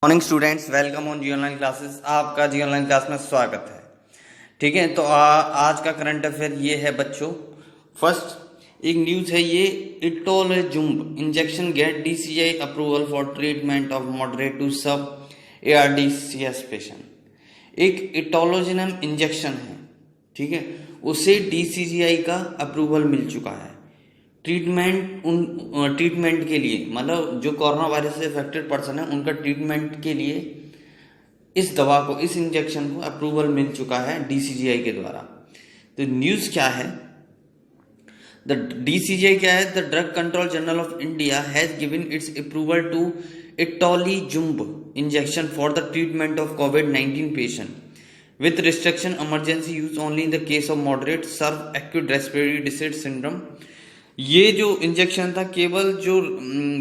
Morning students, welcome on G online classes. आपका G online class में स्वागत है। ठीक है, तो आज का करंट अफेयर ये है बच्चों। फर्स्ट एक न्यूज़ है ये, itolizumab injection get DCGI approval for treatment of moderate to sub ARDCS patient. एक इटोलिजुम्ब इंजेक्शन है, ठीक है, उसे डीसीजीआई का अप्रूवल मिल चुका है ट्रीटमेंट के लिए, मतलब जो कोरोना वायरस से अफेक्टेड पर्सन है उनका ट्रीटमेंट के लिए इस दवा को, इस इंजेक्शन को अप्रूवल मिल चुका है डीसीजीआई के द्वारा। तो न्यूज़ क्या है, द डीसीजीआई क्या है, the drug control general of India has given its approval to itolizumab injection for the treatment of कोविड-19 patient with restriction emergency use only in the case of moderate severe acute respiratory disease syndrome. ये जो injection था केवल जो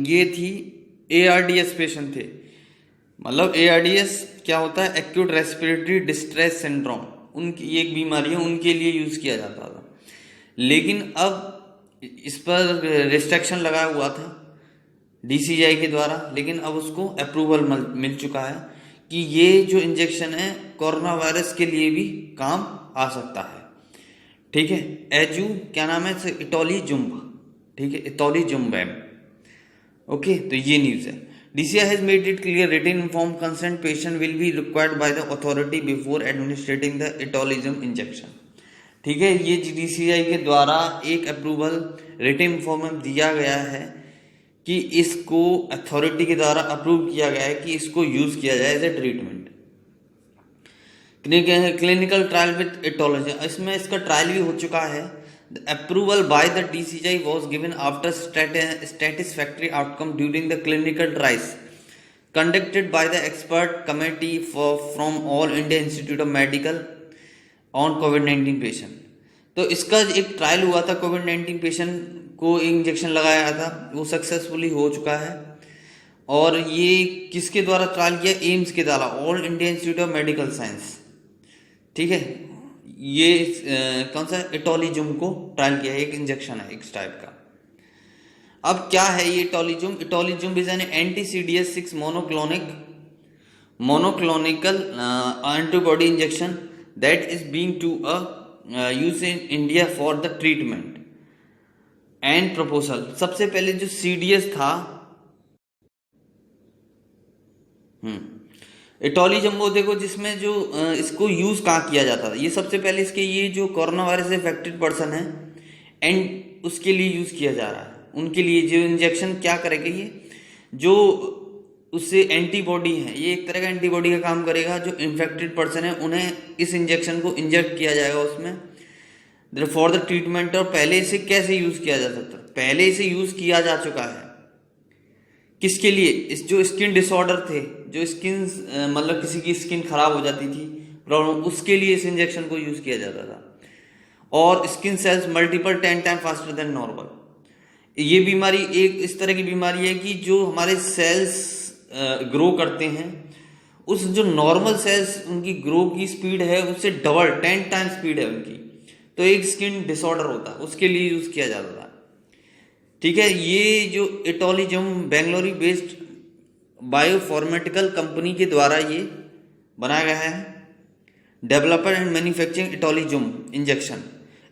ये थी ARDS patient थे, मतलब एआरडीएस क्या होता है, एक्यूट रेस्पिरेटरी डिस्ट्रेस सिंड्रोम, उनकी ये एक बीमारी है, उनके लिए यूज किया जाता था। लेकिन अब इस पर रिस्ट्रिक्शन लगा हुआ था डीसीजीआई के द्वारा, लेकिन अब उसको अप्रूवल मिल चुका है कि ये जो इंजेक्शन है कोरोना वायरस के लिए भी काम आ सकता है। ठीक है, एजू क्या नाम है, इटोलिजुम्ब, ठीक है, इटोलिजुम्ब। ओके, तो ये न्यूज़ है। DCI has made it clear written informed consent patient will be required by the authority before administering the itolizumab injection. ठीक है, ये DCI के द्वारा एक अप्रूवल रिटन फॉर्म में दिया गया है कि इसको अथॉरिटी के द्वारा अप्रूव किया गया है कि इसको यूज किया जाए as a treatment. Clinical trial with इटोलॉजी, इसमें इसका ट्रायल भी हो चुका है। Approval by the DCGI was given after satisfactory outcome during the clinical trials conducted by the expert committee from All India Institute of Medical on COVID-19 patient। तो इसका एक ट्रायल हुआ था, कोविड-19 पेशेंट को इंजेक्शन लगाया था, वो सक्सेसफुली हो चुका है। और ये किसके द्वारा ट्रायल किया, एम्स के द्वारा, all India institute of medical science. ठीक है, ये कौन सा इटोलिजुम्ब को ट्रायल किया है, एक इंजेक्शन है एक टाइप का। अब क्या है ये itolizumab? Itolizumab is an anti-CDS6 monoclonal antibody injection that is being to use in India for the treatment and proposal। सबसे पहले जो CDS था, इटोलिजुम्ब देखो, जिसमें जो इसको यूज कहाँ किया जाता था, ये सबसे पहले इसके ये जो कोरोना वायरस से अफेक्टेड पर्सन है एंड उसके लिए यूज किया जा रहा है। उनके लिए जो इंजेक्शन क्या करेगा, ये जो उससे एंटीबॉडी है, ये एक तरह का एंटीबॉडी का काम करेगा। जो इन्फेक्टेड पर्सन है उन्हें इस इंजेक्शन को इंजेक्ट किया जाएगा उसमें फॉर द ट्रीटमेंट। और पहले इसे कैसे यूज किया जा सकता है, पहले इसे यूज किया जा चुका है किसके लिए, इस जो स्किन डिसऑर्डर थे, जो स्किन मतलब किसी की स्किन खराब हो जाती थी प्रॉब्लम, उसके लिए इस इंजेक्शन को यूज किया जाता था। और skin cells multiple 10 time faster than normal. ये बीमारी एक इस तरह की बीमारी है कि जो हमारे सेल्स ग्रो करते हैं, उस जो नॉर्मल सेल्स उनकी ग्रो की स्पीड है उससे डबल 10 टाइम स्पीड है उनकी। तो एक स्किन डिसऑर्डर होता है, उसके लिए यूज किया जाता था। ठीक है, ये जो itolizumab Bengaluru based biopharmaceutical company के द्वारा ये बनाया गया है। Developer and manufacturing itolizumab injection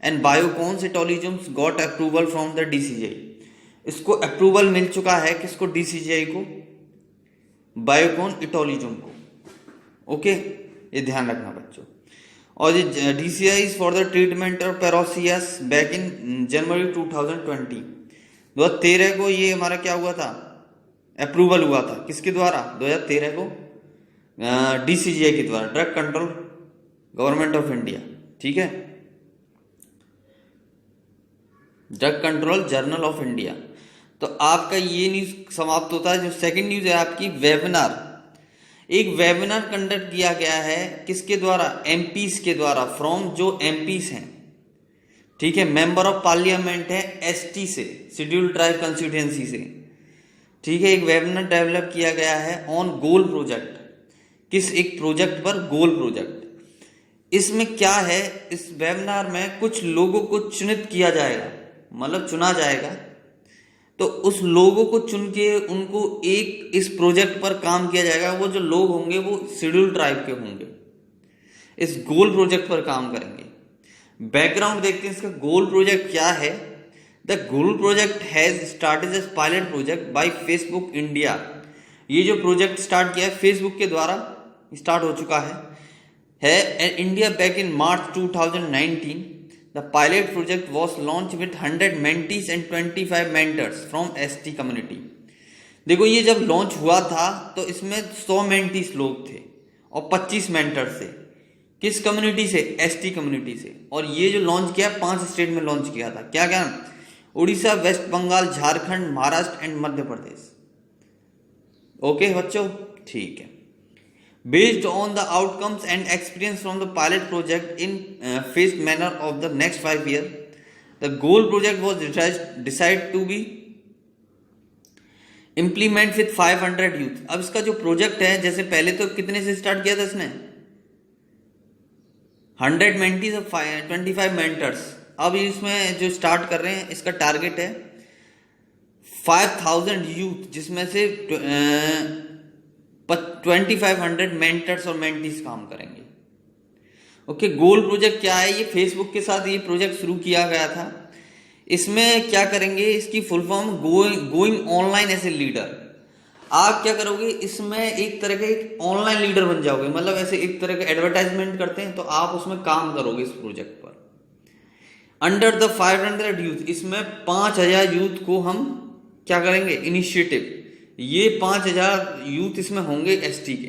and Biocon's itolizumab got approval from the DCGI. इसको अप्रूवल मिल चुका है किसको, डीसीजीआई को, बायोकॉन इटोलिजुम्ब को। ओके, ये ध्यान रखना बच्चों। और ये DCGI for the treatment of psoriasis back in January 2020। 2013 को ये हमारा क्या हुआ था, अप्रूवल हुआ था किसके द्वारा, 2013 को डीसीजीआई के द्वारा, drug control government of India. ठीक है, drug control journal of India. तो आपका ये न्यूज समाप्त होता है। जो सेकंड न्यूज है आपकी, वेबिनार, एक वेबिनार कंडक्ट किया गया है किसके द्वारा, एमपीस के द्वारा, फ्रॉम जो एमपीस हैं, ठीक है, मेंबर ऑफ पार्लियामेंट है एसटी से, शेड्यूल्ड ट्राइब कंस्टिट्यूएंसी से। ठीक है, एक वेबिनार डेवलप किया गया है ऑन गोल प्रोजेक्ट, किस एक प्रोजेक्ट पर, गोल प्रोजेक्ट। इसमें क्या है, इस वेबिनार में कुछ लोगों को चुनित किया जाएगा, मतलब चुना जाएगा तो उस लोगों को चुन के उनको एक इस प्रोजेक्ट पर काम किया जाएगा। वो जो लोग होंगे वो शेड्यूल ट्राइब के होंगे, इस गोल प्रोजेक्ट पर काम करेंगे। बैकग्राउंड देखते हैं इसका, गोल प्रोजेक्ट क्या है। The goal project has started as pilot project by Facebook India. ये जो प्रोजेक्ट स्टार्ट किया है फेसबुक के द्वारा स्टार्ट हो चुका है India back in March 2019। The pilot project was launched with 100 mentees and 25 mentors from ST community। देखो ये जब लॉन्च हुआ था तो इसमें 100 मेंटीज लोग थे और 25 मेंटर्स थे। किस कम्युनिटी से? ST कम्युनिटी से। और ये जो लॉन्च किया 5 स्टेट में लॉन्च किया था। क्या क्या? उड़ीसा, वेस्ट बंगाल, झारखंड, महाराष्ट्र एंड मध्य प्रदेश। ओके बच्चों, ठीक है। Based on the outcomes and experience from the pilot project in phased manner of the next 5 years, the goal project was decided to be implement with 500 youth। अब इसका जो प्रोजेक्ट है, जैसे पहले तो कितने से स्टार्ट किया था इसने? 100 मेंटीज और 25 मेंटर्स। अब इसमें जो स्टार्ट कर रहे हैं इसका टारगेट है 5000 यूथ, जिसमें से 2500 मेंटर्स और मेंटीज काम करेंगे। ओके, गोल प्रोजेक्ट क्या है? ये फेसबुक के साथ ये प्रोजेक्ट शुरू किया गया था। इसमें क्या करेंगे? इसकी full form going online as a leader. आप क्या करोगे? इसमें एक तरह के ऑनलाइन लीडर बन जाओगे। मतलब ऐसे एक तरह के एडवर्टाइजमेंट करते हैं तो आप उसमें काम करोगे इस प्रोजेक्ट पर। अंडर द 500 यूथ, इसमें 5000 यूथ को हम क्या करेंगे? इनिशिएटिव। ये 5000 यूथ इसमें होंगे ST के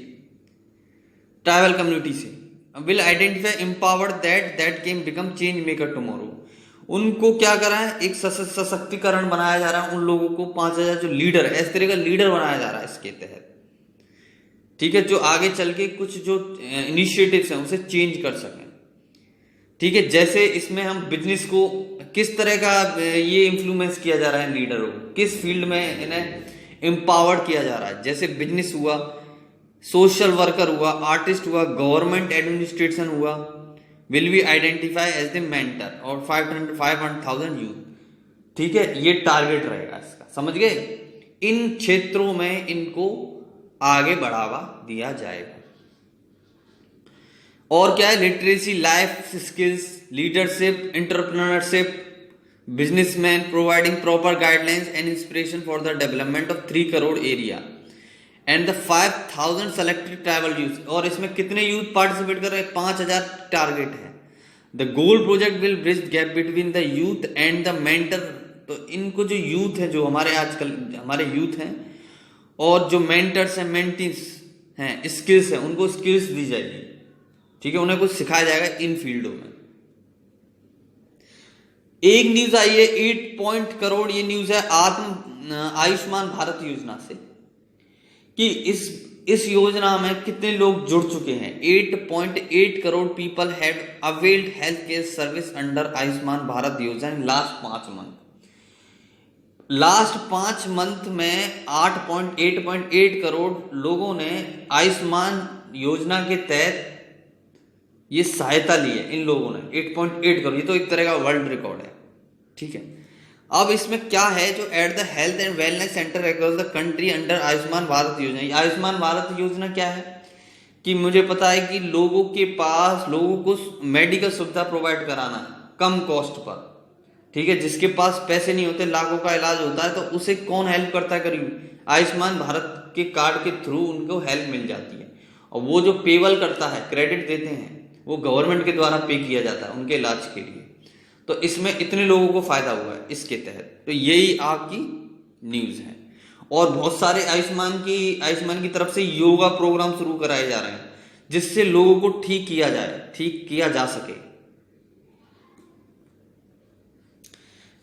ट्राइबल कम्युनिटी से। Will identify empowered that can become change maker tomorrow. उनको क्या करा है? एक सशक्तिकरण बनाया जा रहा है उन लोगों को। 5000 जो लीडर है, इस तरह का लीडर बनाया जा रहा है इसके तहत, ठीक है, जो आगे चल के कुछ जो इनिशिएटिव्स हैं उसे चेंज कर सकें। ठीक है, जैसे इसमें हम बिजनेस को किस तरह का ये इन्फ्लुएंस किया जा रहा है, लीडरों को किस फील्ड में इन्हें एम्पावर्ड किया जा रहा है। जैसे बिजनेस हुआ, सोशल वर्कर हुआ, आर्टिस्ट हुआ, गवर्नमेंट एडमिनिस्ट्रेशन हुआ। Will be identify as the mentor और 500,000 यूथ। ठीक है, ये टारगेट रहेगा इसका, समझ गए? इन क्षेत्रों में इनको आगे बढ़ावा दिया जाएगा। और क्या है? Literacy, life skills, leadership, entrepreneurship, businessmen, providing proper guidelines and inspiration for the development of 3 crore area and the 5000 selected tribal youth। और इसमें कितने यूथ पार्टिसिपेट कर रहे हैं? 5000 टारगेट है। The goal project will bridge gap between the youth and the mentor. तो इनको जो यूथ है, जो हमारे आजकल हमारे यूथ हैं और जो मेंटर्स हैं, मेंटीज हैं, स्किल्स हैं, उनको स्किल्स दी जाएगी। ठीक है, उन्हें कुछ सिखाया जाएगा इन फील्डों में। एक न्यूज आई है 8 करोड़, ये न्यूज है आयुष्मान भारत योजना से, कि इस योजना में कितने लोग जुड़ चुके हैं। 8.8 crore people have availed health care service under Ayushman Bharat Yojana in last 5 month. Last 5 month में 8.8 करोड़ लोगों ने आयुष्मान योजना के तहत ये सहायता ली है। इन लोगों ने 8.8 करोड़, ये तो एक तरह का वर्ल्ड रिकॉर्ड है। ठीक है, अब इसमें क्या है? जो at the health and wellness centre across the country under Ayushman Bharat योजना। आयुष्मान भारत योजना क्या है कि मुझे पता है कि लोगों के पास, लोगों को मेडिकल सुविधा प्रोवाइड कराना है कम कॉस्ट पर। ठीक है, जिसके पास पैसे नहीं होते, लाखों का इलाज होता है, तो उसे कौन हेल्प करता है? करीब आयुष्मान भारत के कार्ड के थ्रू उनको हेल्प मिल जाती है। और वो जो पेबल करता है, क्रेडिट देते हैं, वो गवर्नमेंट के द्वारा पे किया जाता है उनके इलाज के लिए। तो इसमें इतने लोगों को फायदा हुआ है इसके तहत। तो यही आपकी न्यूज है। और बहुत सारे आयुष्मान की तरफ से योगा प्रोग्राम शुरू कराए जा रहे हैं, जिससे लोगों को ठीक किया जा सके।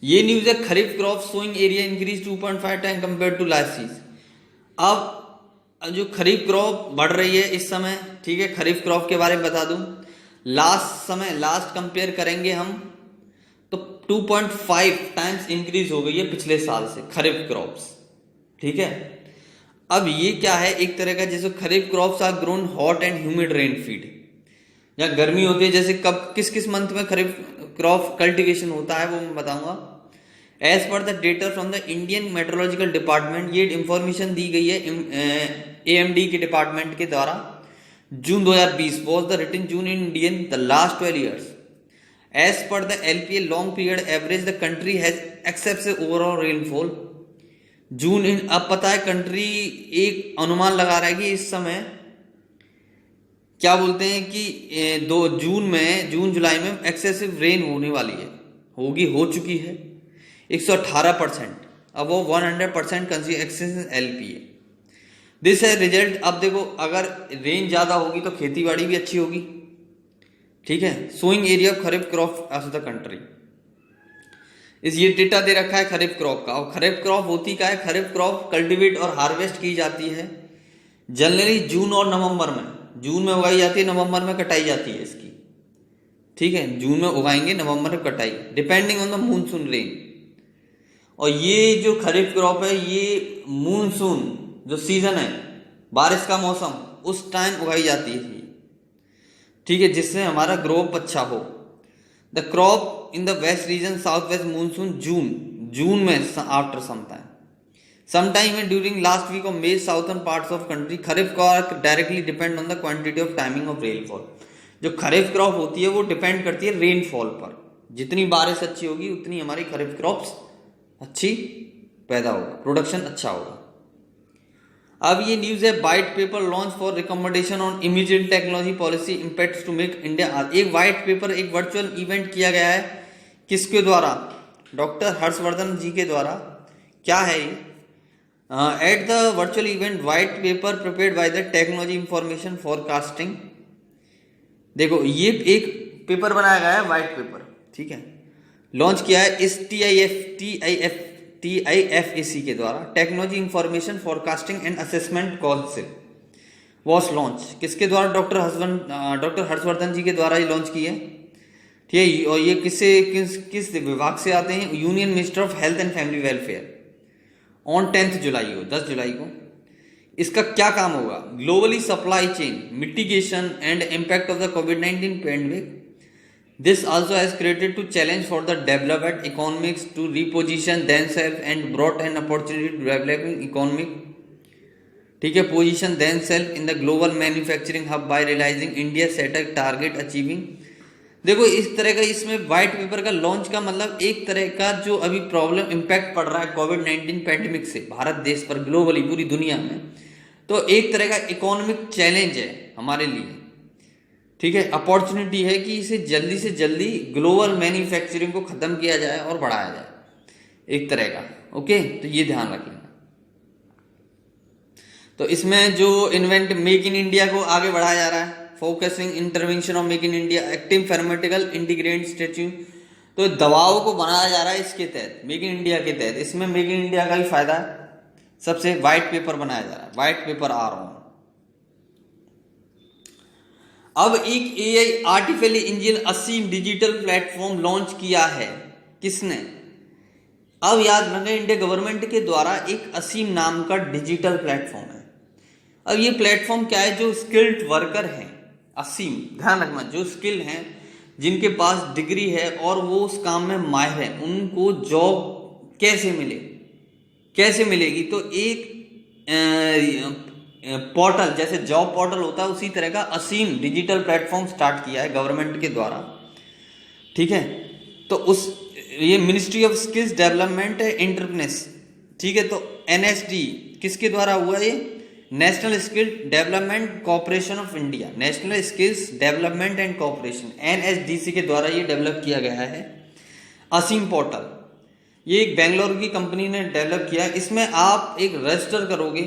ये न्यूज है kharif crop sowing area increase 2.5 time compare to last season. अब जो खरीफ क्रॉप बढ़ रही है इस समय, ठीक है, खरीफ क्रॉप के बारे में बता दूं, लास्ट कंपेयर करेंगे हम तो 2.5 टाइम्स इंक्रीज हो गई है पिछले साल से खरीफ क्रॉप्स। ठीक है, अब ये क्या है? एक तरह का, जैसे kharif crops are grown hot and humid rain fed. जहाँ गर्मी होती है, जैसे कब किस मंथ में खरीफ क्रॉप कल्टीवेशन होता है वो मैं बताऊंगा। As per the data from the Indian meteorological department, ये इंफॉर्मेशन दी गई है AMD के डिपार्टमेंट के द्वारा, June 2020 was the written June in Indian the लास्ट 12 years. As per the LPA long period average the country has excessive overall rainfall. June in, अब पता है कंट्री एक अनुमान लगा रहा है कि इस समय क्या बोलते हैं कि जून जुलाई में एक्सेसिव रेन होने वाली है, हो चुकी है 118%। अब वो 100% एक्सेसिव LPA दिस है रिजल्ट। अब देखो अगर रेन ज्यादा होगी तो खेती बाड़ी भी अच्छी होगी, ठीक है। Sowing area of kharif crop of the country, ये डेटा दे रखा है खरीफ क्रॉप का। और खरीफ क्रॉप होती क्या है, खरीफ क्रॉप कल्टीवेट और हार्वेस्ट की जाती है जनरली जून और नवंबर में। जून में उगाई जाती है, नवंबर में कटाई जाती है इसकी, ठीक है। जून में उगाएंगे, नवंबर में कटाई, depending on the monsoon rain. और ये जो खरीफ क्रॉप है ये मूनसून जो सीजन है, बारिश का मौसम, उस टाइम उगाई जाती है, ठीक है, जिससे हमारा ग्रोथ अच्छा हो। The crop in the west region south west monsoon June में after sometime during last week of May southern parts of country। Kharif crop directly depend on the quantity of timing of rainfall. जो खरीफ crop होती है वो depend करती है rainfall पर, जितनी बारिश अच्छी होगी उतनी हमारी खरीफ क्रॉप्स अच्छी पैदा होगा, प्रोडक्शन अच्छा होगा। अब ये न्यूज है, white paper launch for recommendation on emerging technology policy impacts to make India. एक व्हाइट पेपर, एक वर्चुअल इवेंट किया गया है, किसके द्वारा, डॉक्टर हर्षवर्धन जी के द्वारा। क्या है ये, at the virtual event white paper prepared by the technology information forecasting. देखो ये एक पेपर बनाया गया है, व्हाइट पेपर, ठीक है, लॉन्च किया है इस TIFAC के द्वारा, technology information forecasting and assessment council was launch. किसके द्वारा, डॉक्टर हर्षवर्धन जी के द्वारा ये लॉन्च की है, ठीक है। और ये किस विभाग से आते हैं, union minister of health and family welfare, on 10 जुलाई को। इसका क्या काम होगा, globally supply chain mitigation and impact of the कोविड-19 pandemic. This also has created two challenge for the developed economics to reposition themselves and brought an opportunity to developing economic, ठीक है, position themselves in the global manufacturing hub by realising India set a target achieving. देखो इस तरह का इसमें white paper का launch का मतलब एक तरह का जो अभी प्रॉब्लम इम्पैक्ट पड़ रहा है कोविड-19 पैंडेमिक से भारत देश पर, ग्लोबली पूरी दुनिया में, तो एक तरह का इकोनॉमिक चैलेंज है हमारे लिए, ठीक है। अपॉर्चुनिटी है कि इसे जल्दी से जल्दी ग्लोबल मैन्युफैक्चरिंग को खत्म किया जाए और बढ़ाया जाए, एक तरह का, ओके। तो ये ध्यान रखिए। तो इसमें जो इन्वेंट मेक इन इंडिया को आगे बढ़ाया जा रहा है, focusing intervention of make in India, active pharmaceutical integrated strategy, तो दवाओं को बनाया जा रहा है इसके तहत, मेक इन इंडिया के तहत। इसमें मेक इन इंडिया का भी फायदा है, सबसे व्हाइट पेपर बनाया जा रहा है, व्हाइट पेपर आ रहा हूं। अब एक AI आर्टिफिशियल इंजन असीम डिजिटल प्लेटफॉर्म लॉन्च किया है, किसने, अब याद रखना, इंडिया गवर्नमेंट के द्वारा एक असीम नाम का डिजिटल प्लेटफॉर्म है। अब ये प्लेटफॉर्म क्या है, जो स्किल्ड वर्कर हैं, असीम, ध्यान रखना, जो स्किल हैं, जिनके पास डिग्री है और वो उस काम में माहिर है, उनको जॉब कैसे मिलेगी। तो एक पोर्टल, जैसे जॉब पोर्टल होता है उसी तरह का असीम डिजिटल प्लेटफॉर्म स्टार्ट किया है गवर्नमेंट के द्वारा, ठीक है। तो ये ministry of skills development entrepreneurship, ठीक है। तो NSD किसके द्वारा हुआ, ये national skill development corporation of India, national skills development and corporation, NSDC के द्वारा ये डेवलप किया गया है असीम पोर्टल। ये एक बेंगलोर की कंपनी ने डेवलप किया। इसमें आप एक रजिस्टर करोगे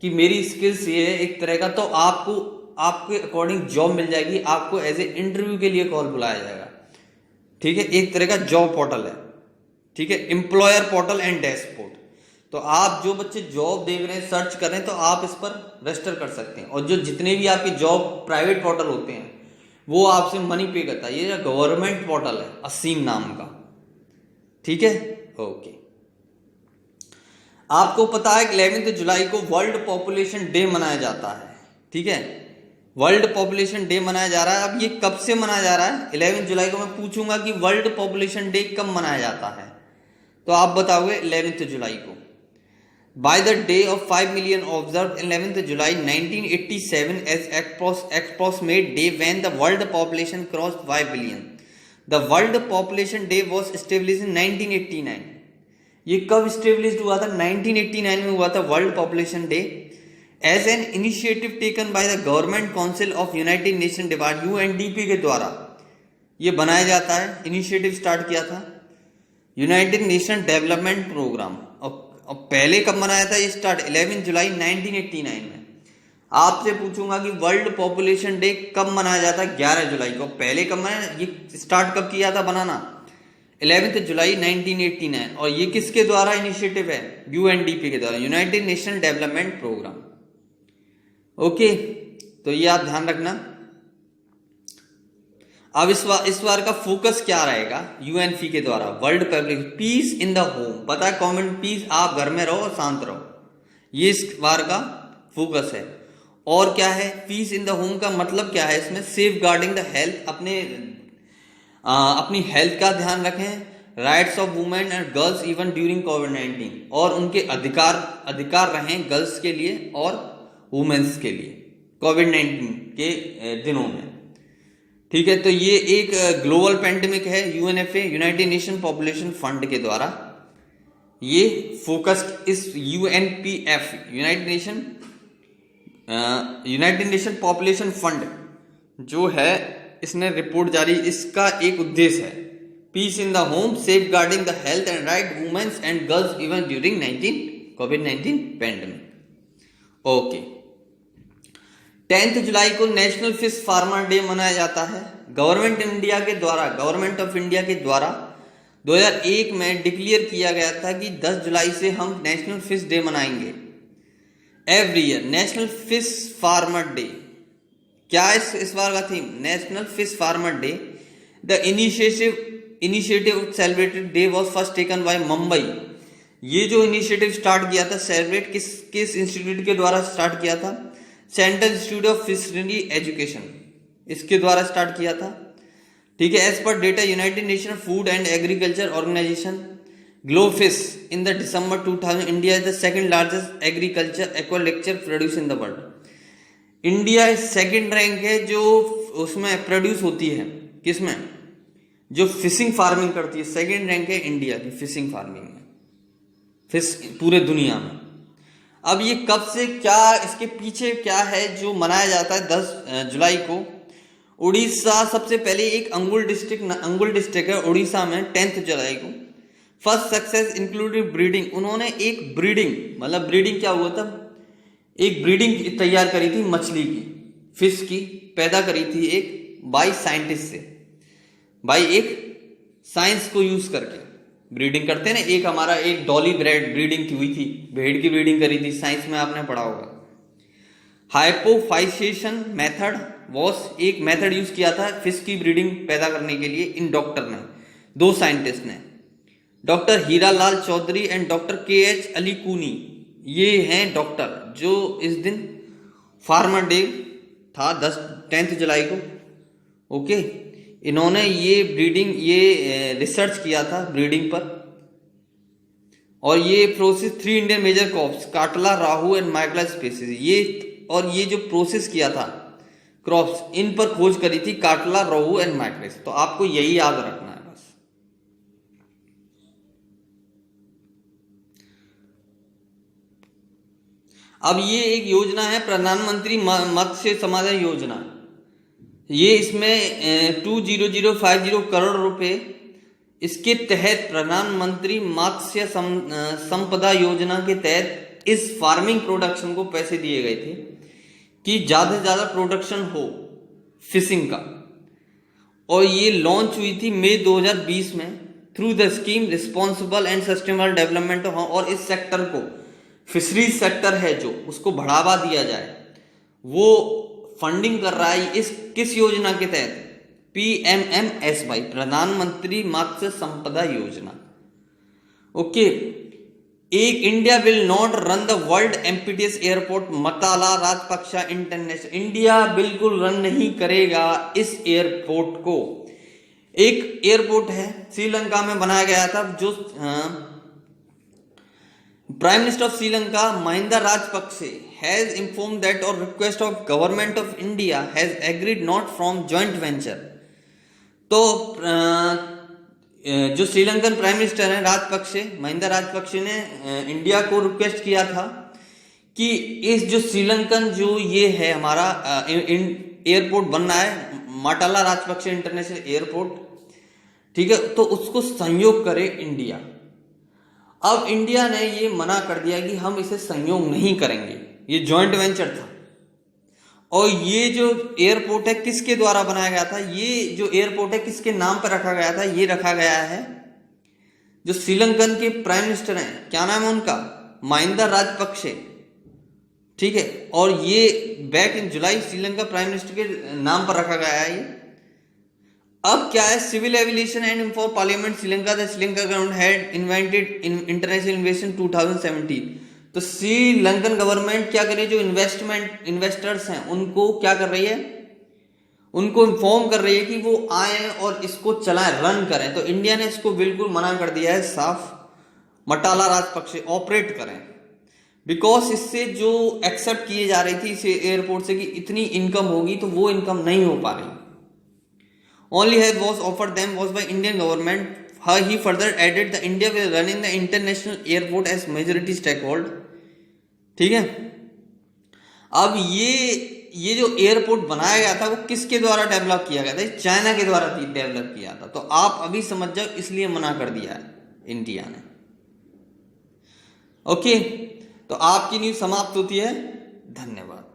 कि मेरी स्किल्स ये है एक तरह का, तो आपको आपके अकॉर्डिंग जॉब मिल जाएगी, आपको एज ए इंटरव्यू के लिए कॉल बुलाया जाएगा, ठीक है। एक तरह का जॉब पोर्टल है, ठीक है, एम्प्लॉयर पोर्टल एंड डैशबोर्ड। तो आप जो बच्चे जॉब देख रहे हैं, सर्च कर रहे हैं, तो आप इस पर रजिस्टर कर सकते हैं। और जो जितने भी आपके जॉब प्राइवेट पोर्टल होते हैं वो आपसे मनी पे करता है। ये गवर्नमेंट पोर्टल है असीम नाम का, ठीक है, ओके। आपको पता है 11 जुलाई को वर्ल्ड पॉपुलेशन डे मनाया जाता है, ठीक है, वर्ल्ड पॉपुलेशन डे मनाया जा रहा है। अब ये कब से मनाया जा रहा है, 11 जुलाई को मैं पूछूंगा कि वर्ल्ड पॉपुलेशन डे कब मनाया जाता है, तो आप बताओगे 11 जुलाई को। By the day of 5 million observed 11th July 1987 as approximate day when the world population crossed 5 billion. The World Population Day was established in 1989. ये कब established हुआ था? 1989 में हुआ था world population day as an initiative taken by the government council of United Nation department UNDP के द्वारा ये बनाया जाता है। इनिशिएटिव स्टार्ट किया था यूनाइटेड नेशन डेवलपमेंट प्रोग्राम। और पहले कब मनाया था ये स्टार्ट? 11 जुलाई 1989 में। आपसे पूछूंगा कि वर्ल्ड पॉपुलेशन डे कब मनाया जाता है? 11 जुलाई को। पहले कब मनाया, ये स्टार्ट कब किया था बनाना? 11 जुलाई 1989। और ये किसके द्वारा इनिशिएटिव है? UNDP के द्वारा, United Nation development programme. Okay, तो ये आप ध्यान रखना। अब इस बार का फोकस क्या रहेगा? UNFI के द्वारा world public piece in the home. पता है, कॉमन पीस, आप घर में रहो और शांत रहो, ये इस बार का फोकस है। और क्या है पीस इन द होम का मतलब क्या है? इसमें सेफ गार्डिंग द हेल्थ, अपनी हेल्थ का ध्यान रखें। Rights of women and girls even during कोविड-19, और उनके अधिकार रहें गर्ल्स के लिए और वुमेन्स के लिए कोविड-19 के दिनों में। ठीक है, तो ये एक ग्लोबल पेंडेमिक है। UNFA United Nation population fund के द्वारा ये फोकस्ड इस UNPF United Nation population fund जो है, इसने रिपोर्ट जारी, इसका एक उद्देश्य है peace in the home, safeguarding the health and right women's and girls even during कोविड-19 पेंडेमिक। ओके, 10 जुलाई को नेशनल फिश फार्मर डे मनाया जाता है। गवर्नमेंट ऑफ इंडिया के द्वारा 2001 में डिक्लेयर किया गया था कि 10 जुलाई से हम नेशनल फिश डे मनाएंगे every year. National fish farmer day क्या है इस बार का theme? National fish farmer day. The initiative celebrated day was first taken by Mumbai. ये जो इनिशिएटिव स्टार्ट किया था, सेलिब्रेट किस इंस्टीट्यूट के द्वारा स्टार्ट किया था? Central institute of fishery education, इसके द्वारा स्टार्ट किया था। ठीक है, as per data United Nation Food and Agriculture Organization GloFish in the December 2000 India is the second largest agriculture aquaculture produce in the world. India second rank है जो उसमें produce होती है, किसमें? जो फिशिंग फार्मिंग करती है, सेकंड रैंक है इंडिया की फिशिंग फार्मिंग में, फिश पूरे दुनिया में। अब ये कब से, क्या इसके पीछे क्या है जो मनाया जाता है 10 जुलाई को? उड़ीसा सबसे पहले एक अंगुल डिस्ट्रिक्ट है उड़ीसा में 10 जुलाई को। First success included breeding. उन्होंने एक ब्रीडिंग क्या हुआ था? एक ब्रीडिंग तैयार करी थी मछली की, फिश की पैदा करी थी एक बाई साइंटिस्ट से, बाई एक साइंस को यूज करके ब्रीडिंग करते हैं ना। एक हमारा एक डॉली ब्रीडिंग हुई थी, भेड़ की ब्रीडिंग करी थी, साइंस में आपने पढ़ा होगा। हाइपोफाइसेशन मेथड वॉस, एक मेथड यूज किया था फिश की ब्रीडिंग पैदा करने के लिए इन डॉक्टर ने, 2 साइंटिस्ट ने, doctor Hiralal Chaudhary and doctor KH Ali Kunhi. ये हैं डॉक्टर जो इस दिन फार्मर डे था 10 जुलाई को। ओके, इन्होंने ये रिसर्च किया था ब्रीडिंग पर। और ये process 3 Indian major crops catla, rohu and माइकला स्पीसीज, ये जो प्रोसेस किया था क्रॉप्स, इन पर खोज करी थी काटला, राहू एंड माइकला। तो आपको यही याद रखना है बस। अब ये एक योजना है प्रधानमंत्री मत्स्य संपदा योजना। ये इसमें 20050 करोड़ रुपए इसके तहत प्रधानमंत्री मत्स्य संपदा योजना के तहत इस फार्मिंग प्रोडक्शन को पैसे दिए गए थे कि ज्यादा से ज्यादा प्रोडक्शन हो फिशिंग का। और ये लॉन्च हुई थी मई 2020 में through the scheme responsible and sustainable development. और इस सेक्टर को, फिशरीज सेक्टर है जो, उसको बढ़ावा दिया जाए, वो फंडिंग कर रहा है इस किस योजना के तहत? PMMSY, प्रधानमंत्री मत्स्य संपदा योजना। ओके, एक India will not run the world amphibious airport Mattala Rajapaksa international. India बिल्कुल रन नहीं करेगा इस एयरपोर्ट को। एक एयरपोर्ट है श्रीलंका में बनाया गया था जो Prime Minister of Sri Lanka, Mahinda Rajapakse, has informed that on request of Government of India has agreed not from joint venture. तो जो श्रीलंकन प्राइम मिनिस्टर हैं राजपक्षे, महिंदा राजपक्षे ने इंडिया को रिक्वेस्ट किया था कि इस जो श्रीलंकन जो ये है हमारा एयरपोर्ट बन रहा है, माटाला राजपक्षे इंटरनेशनल एयरपोर्ट, ठीक है, तो उसको सहयोग करे इंडिया। अब इंडिया ने ये मना कर दिया कि हम इसे सहयोग नहीं करेंगे, ये जॉइंट वेंचर था। और ये जो एयरपोर्ट है किसके द्वारा बनाया गया था, ये जो एयरपोर्ट है किसके नाम पर रखा गया था, ये रखा गया है जो श्रीलंकन के प्राइम मिनिस्टर हैं, क्या नाम है उनका, महिंदा राजपक्षे, ठीक है। और ये back in July Sri Lanka prime minister के नाम पर रखा गया है ये। अब क्या है, civil aviation and inform parliament Sri Lanka, the Sri Lanka government had invented international investment 2017। तो श्रीलंकन गवर्नमेंट क्या कर रही है, जो इन्वेस्टर्स हैं उनको क्या कर रही है, उनको इन्फॉर्म कर रही है कि वो आए और इसको चलाएं, रन करें। तो इंडिया ने इसको बिल्कुल मना कर दिया है साफ, मटाला राजपक्षे ऑपरेट करें, बिकॉज इससे जो एक्सेप्ट किए जा रही थी इस एयरपोर्ट से कि इतनी इनकम होगी, तो वो इनकम नहीं हो पा रही। Only help was offered them was by Indian government. He further added that India will running the international airport as majority stakeholder. ठीक है। अब ये जो एयरपोर्ट बनाया गया था वो किसके द्वारा डेवलप किया गया था, चाइना के द्वारा डेवलप किया था। तो आप अभी समझ जाओ, इसलिए मना कर दिया है इंडिया ने। ओके, तो आपकी न्यूज समाप्त होती है। धन्यवाद।